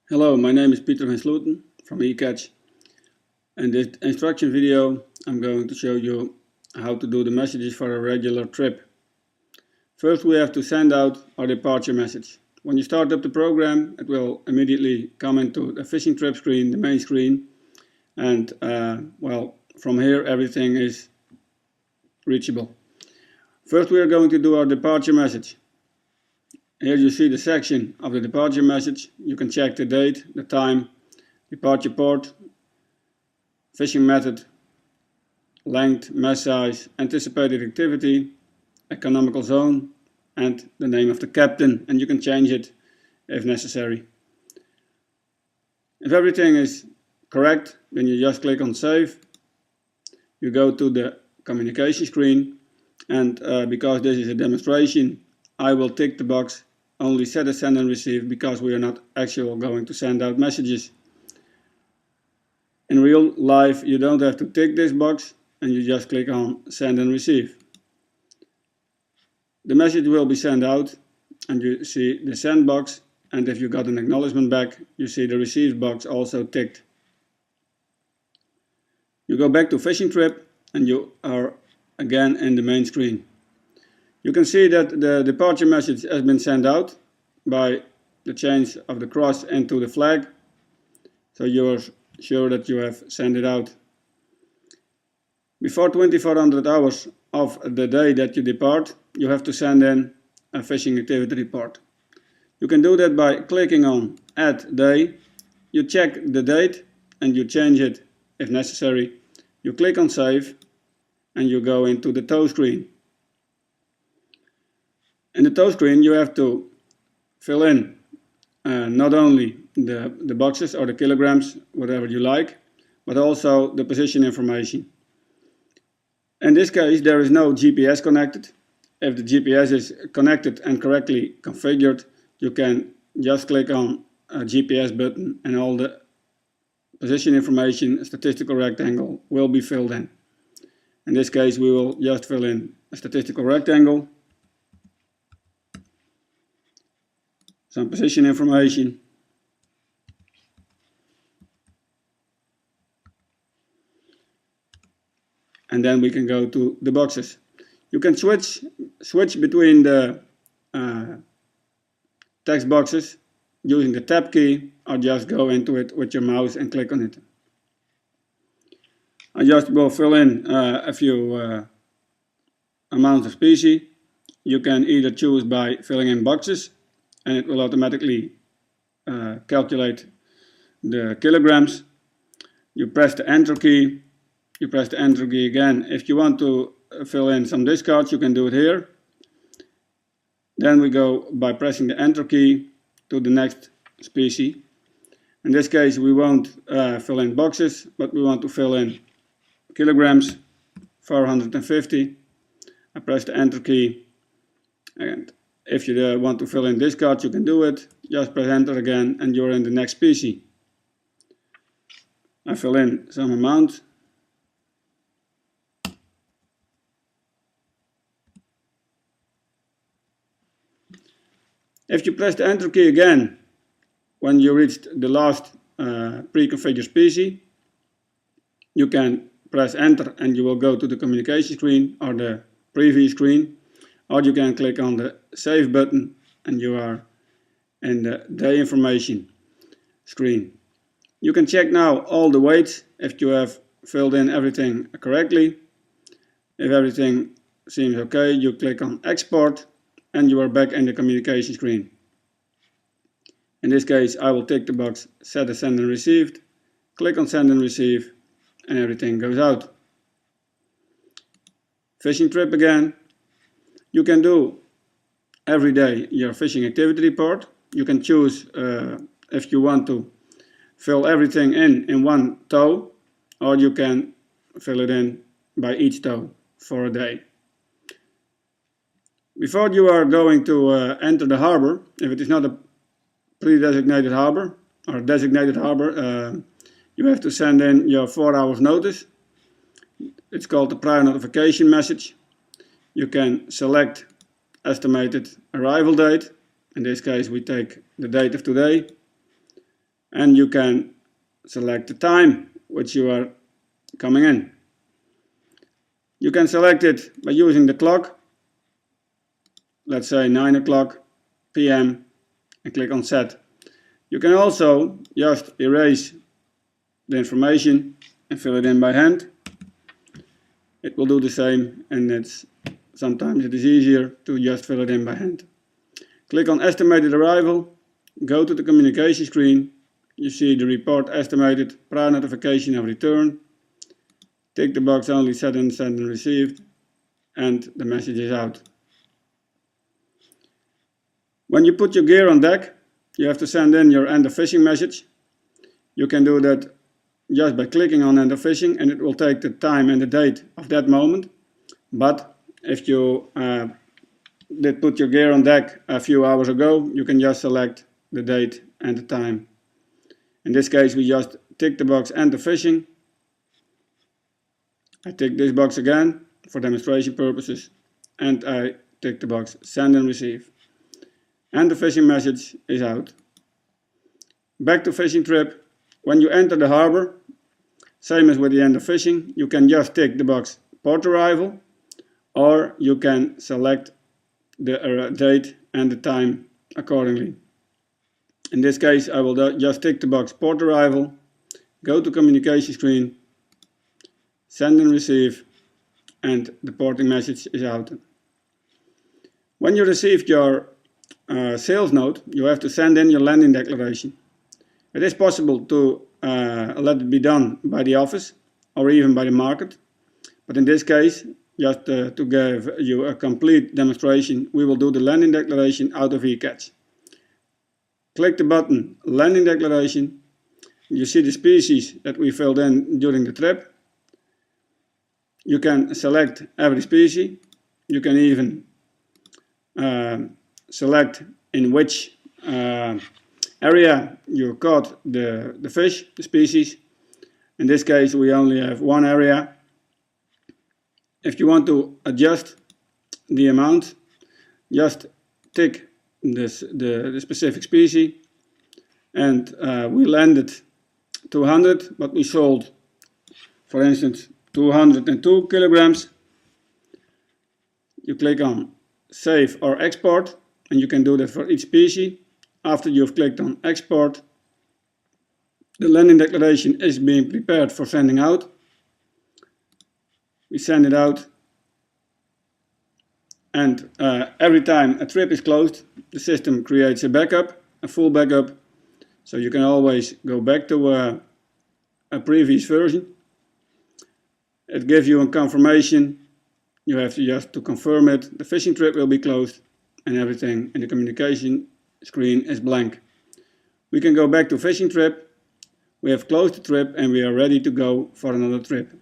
Hello, my name is Peter van Sloten from eCatch. In this instruction video I'm going to show you how to do the messages for a regular trip. First we have to send out our departure message. When you start up the program it will immediately come into the fishing trip screen, the main screen, and from here everything is reachable. First we are going to do our departure message. Here you see the section of the departure message. You can check the date, the time, departure port, fishing method, length, mass size, anticipated activity, economical zone, and the name of the captain, and you can change it if necessary. If everything is correct, then you just click on save. You go to the communication screen, and because this is a demonstration, I will tick the box only set as send and receive, because we are not actually going to send out messages. In real life you don't have to tick this box, and you just click on send and receive. The message will be sent out and you see the send box, and if you got an acknowledgement back you see the receive box also ticked. You go back to fishing trip and you are again in the main screen. You can see that the departure message has been sent out by the change of the cross into the flag, so you are sure that you have sent it out. Before 2400 hours of the day that you depart, you have to send in a fishing activity report. You can do that by clicking on Add Day. You check the date and you change it if necessary. You click on Save and you go into the tow screen. In the tow screen you have to fill in not only the boxes or the kilograms, whatever you like, but also the position information. In this case there is no GPS connected. If the GPS is connected and correctly configured, you can just click on a GPS button and all the position information, statistical rectangle, will be filled in. In this case we will just fill in a statistical rectangle, some position information, and then we can go to the boxes. You can switch between the text boxes using the tab key, or just go into it with your mouse and click on it. I just will fill in a few amounts of species. You can either choose by filling in boxes and it will automatically calculate the kilograms. You press the enter key. You press the enter key again. If you want to fill in some discards, you can do it here. Then we go by pressing the enter key to the next species. In this case we won't fill in boxes, but we want to fill in kilograms, 450. I press the enter key, and if you want to fill in discards you can do it. Just press enter again and you're in the next species. I fill in some amount. If you press the enter key again when you reached the last pre-configured species, you can press enter and you will go to the communication screen or the preview screen, or you can click on the save button and you are in the day information screen. You can check now all the weights if you have filled in everything correctly. If everything seems okay, you click on export and you are back in the communication screen. In this case I will tick the box set as send and received, click on send and receive, and everything goes out. Fishing trip again. You can do every day your fishing activity report. You can choose if you want to fill everything in one tow, or you can fill it in by each tow for a day. Before you are going to enter the harbor, if it is not a pre-designated harbor or designated harbor, you have to send in your 4 hours notice. It's called the prior notification message. You can select estimated arrival date. In this case we take the date of today. and you can select the time which you are coming in. You can select it by using the clock, let's say 9 o'clock p.m. and click on set. You can also just erase the information and fill it in by hand. It will do the same, and sometimes it is easier to just fill it in by hand. Click on estimated arrival, go to the communication screen, you see the report estimated, prior notification of return, tick the box only sent and received, and the message is out. When you put your gear on deck, you have to send in your end of fishing message. You can do that just by clicking on end of fishing, and it will take the time and the date of that moment. But if you did put your gear on deck a few hours ago, you can just select the date and the time. In this case, we just tick the box end of fishing. I tick this box again for demonstration purposes, and I tick the box send and receive. And the fishing message is out. Back to fishing trip. When you enter the harbor, same as with the end of fishing, you can just tick the box port arrival, or you can select the date and the time accordingly. In this case, I will just tick the box port arrival, go to communication screen, send and receive, and the porting message is out. When you received your sales note, you have to send in your landing declaration. It is possible to let it be done by the office or even by the market, but in this case, just to give you a complete demonstration, we will do the landing declaration out of eCatch. Click the button landing declaration. You see the species that we filled in during the trip. You can select every species. You can even select in which area you caught the fish, the species. In this case, we only have one area. If you want to adjust the amount, just tick the specific species, and we landed 200, but we sold, for instance, 202 kilograms. You click on save or export, and you can do that for each species. After you've clicked on export, the landing declaration is being prepared for sending out. We send it out, and every time a trip is closed, the system creates a backup, a full backup, so you can always go back to a previous version. It gives you a confirmation. You have just to confirm it. The fishing trip will be closed, and everything in the communication screen is blank. We can go back to fishing trip. We have closed the trip, and we are ready to go for another trip.